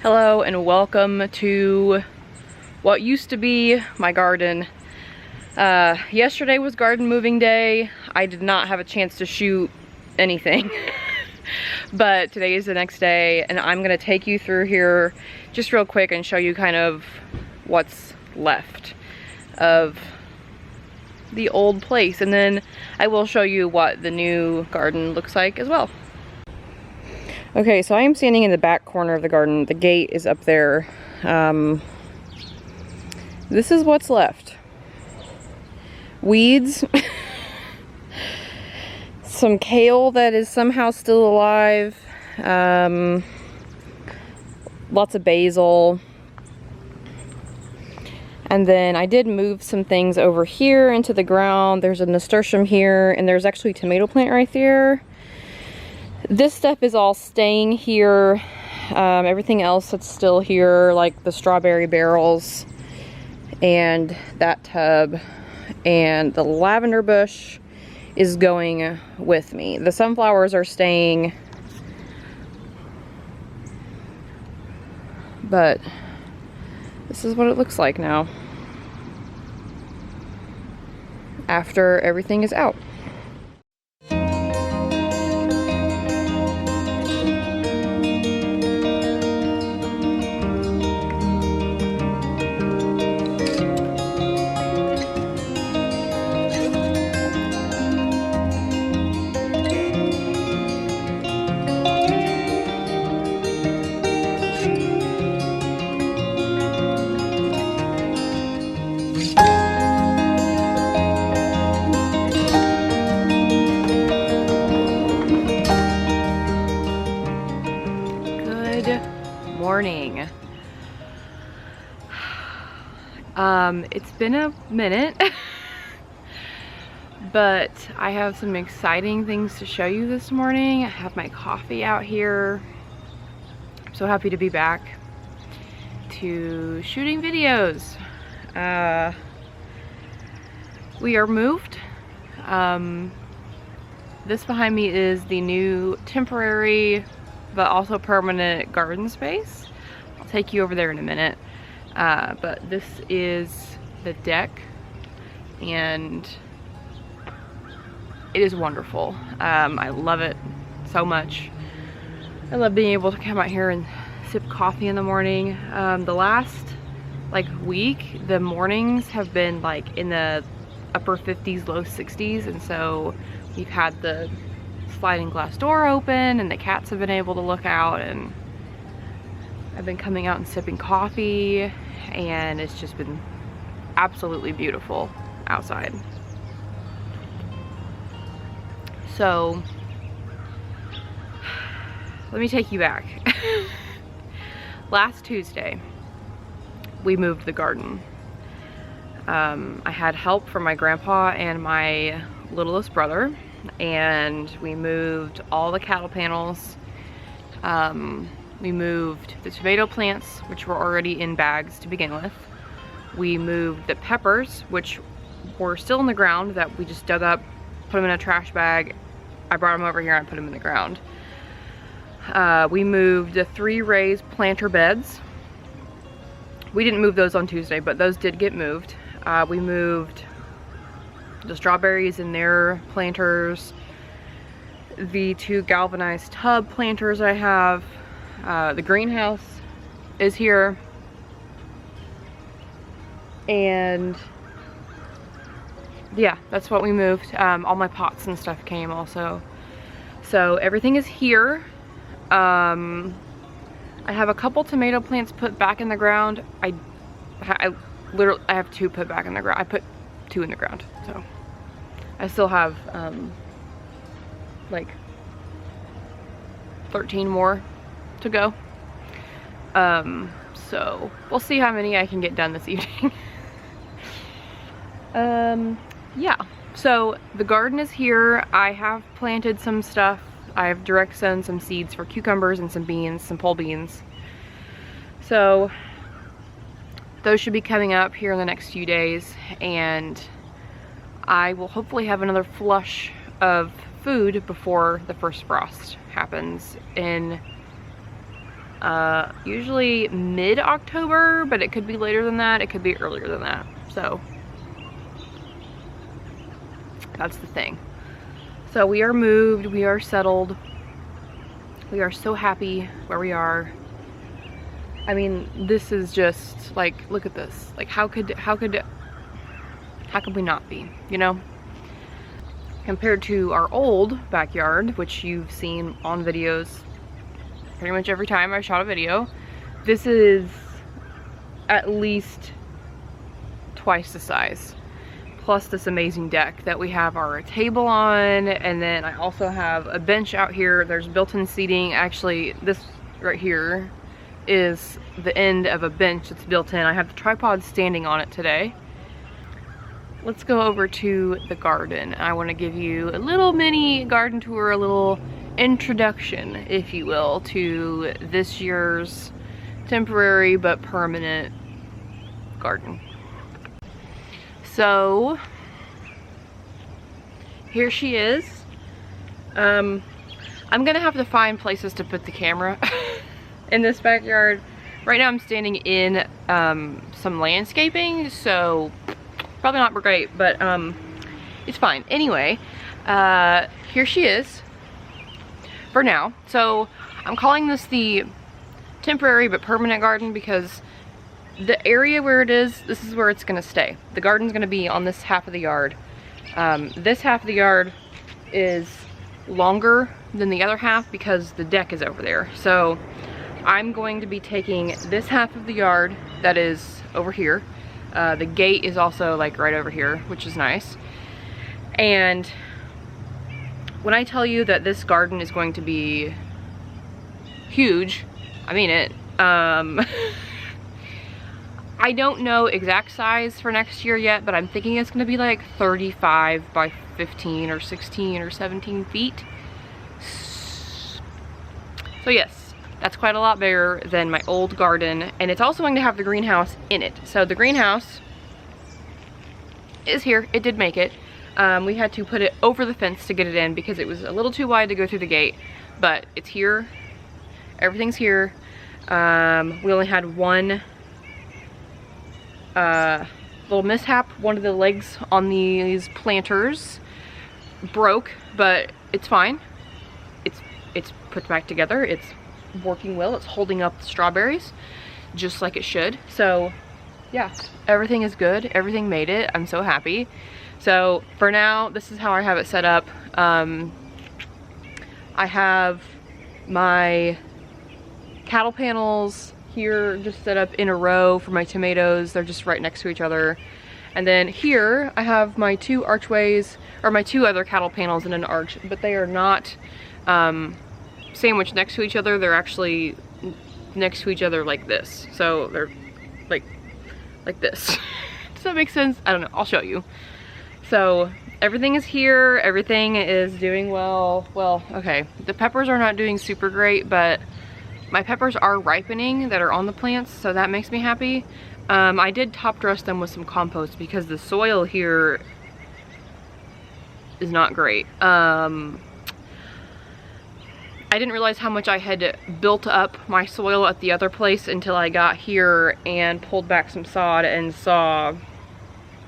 Hello and welcome to what used to be my garden. Yesterday was garden moving day. I did not have a chance to shoot anything. But today is the next day and I'm gonna take you through here just real quick and show you kind of what's left of the old place. And then I will show you what the new garden looks like as well. Okay, so I am standing in the back corner of the garden. The gate is up there. This is what's left. Weeds. Some kale that is somehow still alive. Lots of basil. And then I did move some things over here into the ground. There's a nasturtium here, and there's actually a tomato plant right there. This stuff is all staying here. Everything else that's still here, like the strawberry barrels and that tub, and the lavender bush is going with me. The sunflowers are staying, but this is what it looks like now after everything is out. Morning. It's been a minute, but I have some exciting things to show you this morning. I have my coffee out here. I'm so happy to be back to shooting videos. We are moved. This behind me is the new temporary but also permanent garden space. I'll take you over there in a minute. But this is the deck and it is wonderful. I love it so much. I love being able to come out here and sip coffee in the morning. The last week, the mornings have been in the upper 50s, low 60s, and so we've had the sliding glass door open and the cats have been able to look out, and I've been coming out and sipping coffee, and it's just been absolutely beautiful outside. So let me take you back. Last Tuesday we moved the garden. I had help from my grandpa and my littlest brother, and we moved all the cattle panels. We moved the tomato plants, which were already in bags to begin with. We moved the peppers, which were still in the ground, that we just dug up, put them in a trash bag. I brought them over here and put them in the ground. We moved the 3 raised planter beds. We didn't move those on Tuesday, but those did get moved. We moved the strawberries in their planters, the 2 galvanized tub planters I have. The greenhouse is here, and yeah, that's what we moved. All my pots and stuff came also, so everything is here. I have a couple tomato plants put back in the ground. I have 2 put back in the ground. I put 2 in the ground, so I still have 13 more to go. So we'll see how many I can get done this evening. Yeah, so the garden is here. I have planted some stuff. I have direct sown some seeds for cucumbers and some beans, some pole beans. So those should be coming up here in the next few days, and I will hopefully have another flush of food before the first frost happens in usually mid-October, but it could be later than that, it could be earlier than that. So that's the thing. So we are moved, we are settled. We are so happy where we are. I mean, this is just like, look at this. Like, how could we not be, you know? Compared to our old backyard, which you've seen on videos pretty much every time I shot a video, this is at least twice the size. Plus this amazing deck that we have our table on, and then I also have a bench out here. There's built-in seating. Actually, this right here is the end of a bench that's built in. I have the tripod standing on it today. Let's go over to the garden. I want to give you a little mini garden tour, a little introduction, if you will, to this year's temporary but permanent garden. So here she is. I'm gonna have to find places to put the camera in this backyard. Right now I'm standing in some landscaping, so probably not great, but it's fine. Anyway, here she is for now. So I'm calling this the temporary but permanent garden because the area where it is, this is where it's gonna stay. The garden's gonna be on this half of the yard. This half of the yard is longer than the other half because the deck is over there. So I'm going to be taking this half of the yard that is over here. The gate is also like right over here, which is nice. And when I tell you that this garden is going to be huge, I mean it. I don't know exact size for next year yet, but I'm thinking it's gonna be like 35 by 15 or 16 or 17 feet. So yes, that's quite a lot bigger than my old garden, and it's also going to have the greenhouse in it. So the greenhouse is here, it did make it. We had to put it over the fence to get it in because it was a little too wide to go through the gate, but it's here, everything's here. We only had one little mishap. One of the legs on these planters broke, but it's fine. It's put back together. It's working well. It's holding up the strawberries just like it should. So yeah, everything is good. Everything made it. I'm so happy. So for now, this is how I have it set up. I have my cattle panels here just set up in a row for my tomatoes. They're just right next to each other. And then here I have my two archways, or my two other cattle panels in an arch, but they are not sandwiched next to each other. They're actually next to each other like this. So they're like this. Does that make sense? I don't know, I'll show you. So everything is here, everything is doing well. Well, okay, the peppers are not doing super great, but my peppers are ripening that are on the plants, so that makes me happy. I did top dress them with some compost because the soil here is not great. I didn't realize how much I had built up my soil at the other place until I got here and pulled back some sod and saw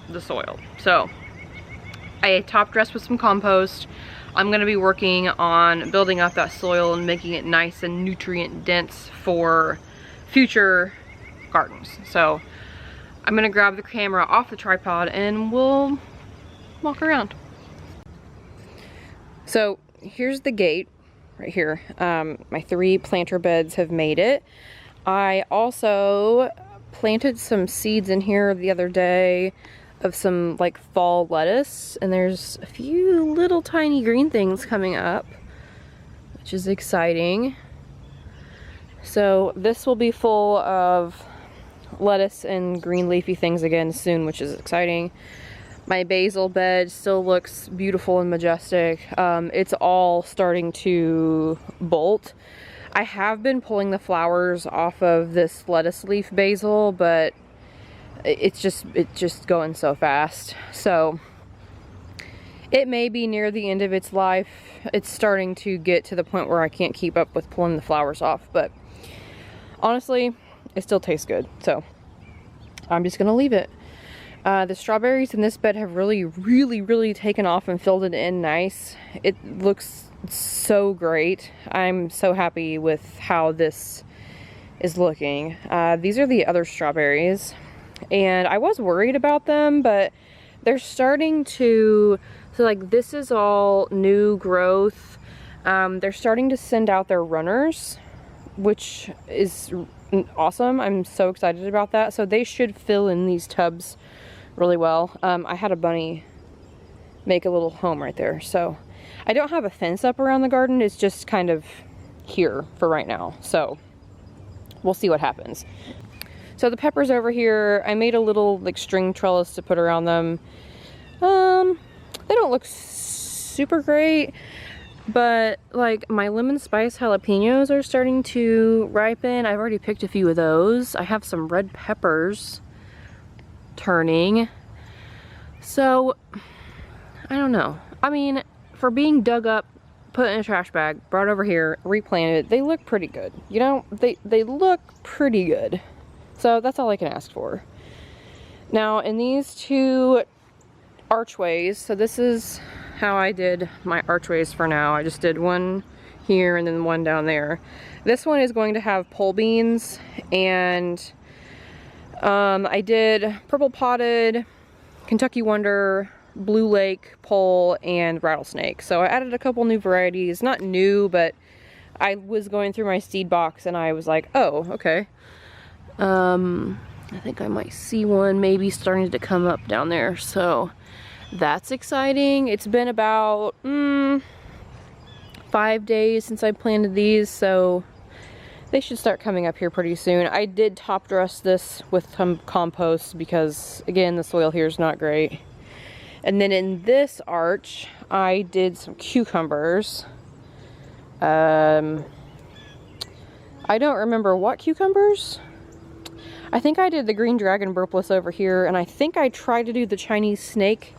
the soil. So I top dressed with some compost. I'm gonna be working on building up that soil and making it nice and nutrient dense for future gardens. So I'm gonna grab the camera off the tripod and we'll walk around. So here's the gate right here. My 3 planter beds have made it. I also planted some seeds in here the other day of some like fall lettuce, and there's a few little tiny green things coming up, which is exciting. So this will be full of lettuce and green leafy things again soon, which is exciting. My basil bed still looks beautiful and majestic. It's all starting to bolt. I have been pulling the flowers off of this lettuce leaf basil, but it's just going so fast. So it may be near the end of its life. It's starting to get to the point where I can't keep up with pulling the flowers off, but honestly, it still tastes good. So I'm just gonna leave it. The strawberries in this bed have really taken off and filled it in nice. It looks so great. I'm so happy with how this is looking. These are the other strawberries, and I was worried about them, but they're starting to, so like this is all new growth. They're starting to send out their runners, which is awesome. I'm so excited about that. So they should fill in these tubs really well. I had a bunny make a little home right there. So I don't have a fence up around the garden. It's just kind of here for right now. So we'll see what happens. So the peppers over here, I made a little like string trellis to put around them. They don't look super great, but like my lemon spice jalapenos are starting to ripen. I've already picked a few of those. I have some red peppers turning. So I don't know. I mean, for being dug up, put in a trash bag, brought over here, replanted, they look pretty good. You know, they look pretty good. So that's all I can ask for. Now in these two archways, so this is how I did my archways for now. I just did one here and then one down there. This one is going to have pole beans, and I did purple potted, Kentucky Wonder, Blue Lake pole, and rattlesnake. So I added a couple new varieties. Not new, but I was going through my seed box and I was like, oh, okay. I think I might see one maybe starting to come up down there. So that's exciting. It's been about 5 days since I planted these, so they should start coming up here pretty soon. I did top dress this with some compost because, again, the soil here is not great. And then in this arch, I did some cucumbers. I don't remember what cucumbers. I think I did the green dragon burpless over here, and I think I tried to do the Chinese snake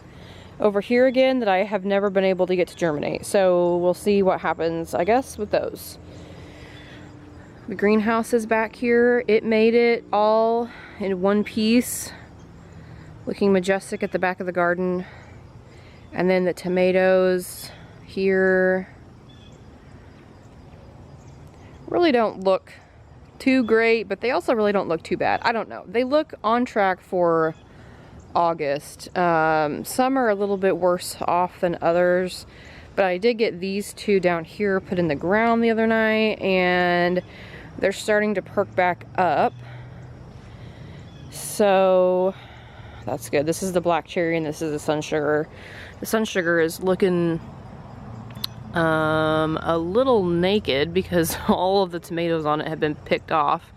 over here again that I have never been able to get to germinate. So we'll see what happens, I guess, with those. The greenhouse is back here. It made it all in one piece, looking majestic at the back of the garden. And then the tomatoes here really don't look too great, but they also really don't look too bad. I don't know. They look on track for August. Some are a little bit worse off than others, but I did get these two down here put in the ground the other night, and they're starting to perk back up. So that's good. This is the black cherry and this is the sun sugar. The sun sugar is looking a little naked because all of the tomatoes on it have been picked off.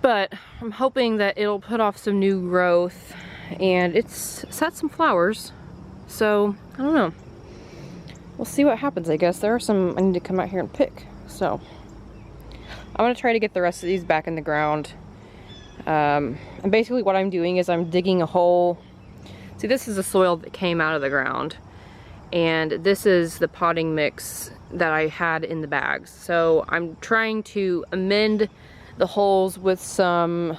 But I'm hoping that it'll put off some new growth, and it's had some flowers. So I don't know. We'll see what happens, I guess. There are some I need to come out here and pick. So I'm gonna try to get the rest of these back in the ground. And basically what I'm doing is I'm digging a hole. See, this is the soil that came out of the ground, and this is the potting mix that I had in the bags. So I'm trying to amend the holes with some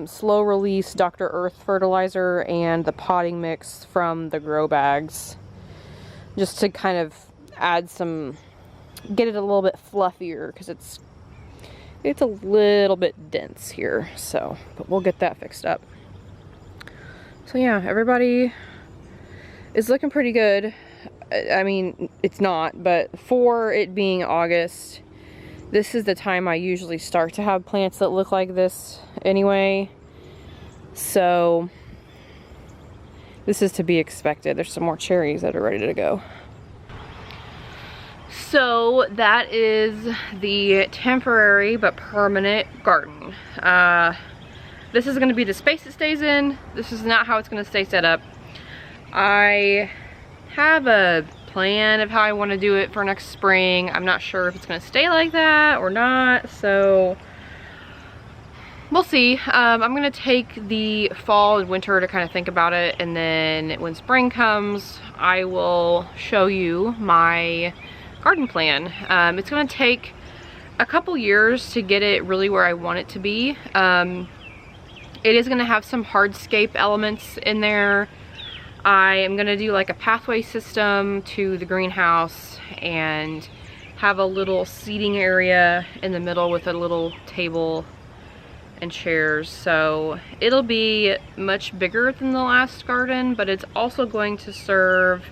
slow release Dr. Earth fertilizer and the potting mix from the grow bags, just to kind of add some, get it a little bit fluffier, because it's a little bit dense here. So, but we'll get that fixed up. So yeah, everybody is looking pretty good. I mean, it's not, but for it being August, this is the time I usually start to have plants that look like this anyway. So this is to be expected. There's some more cherries that are ready to go. So that is the temporary but permanent garden. This is going to be the space it stays in. This is not how it's going to stay set up. I have a plan of how I want to do it for next spring. I'm not sure if it's going to stay like that or not, so we'll see. I'm going to take the fall and winter to kind of think about it, and then when spring comes, I will show you my garden plan. It's going to take a couple years to get it really where I want it to be. It is gonna have some hardscape elements in there. I am gonna do like a pathway system to the greenhouse and have a little seating area in the middle with a little table and chairs. So it'll be much bigger than the last garden, but it's also going to serve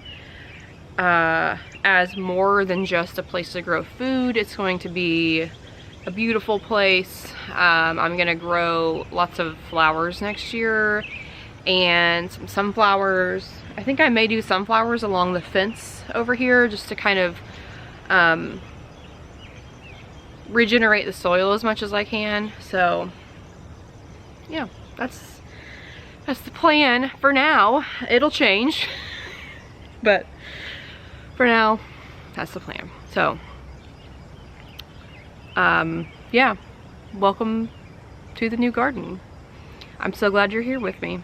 as more than just a place to grow food. It's going to be a beautiful place. I'm gonna grow lots of flowers next year and some sunflowers. I think I may do sunflowers along the fence over here just to kind of regenerate the soil as much as I can. So yeah, that's the plan for now. It'll change, but for now, that's the plan. So, yeah, welcome to the new garden. I'm so glad you're here with me.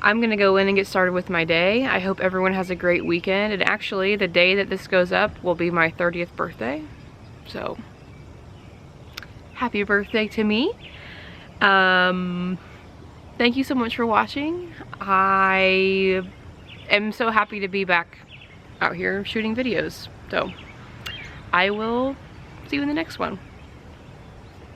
I'm gonna go in and get started with my day. I hope everyone has a great weekend. And actually, the day that this goes up will be my 30th birthday. So, happy birthday to me. Thank you so much for watching. I am so happy to be back out here shooting videos. So I will see you in the next one.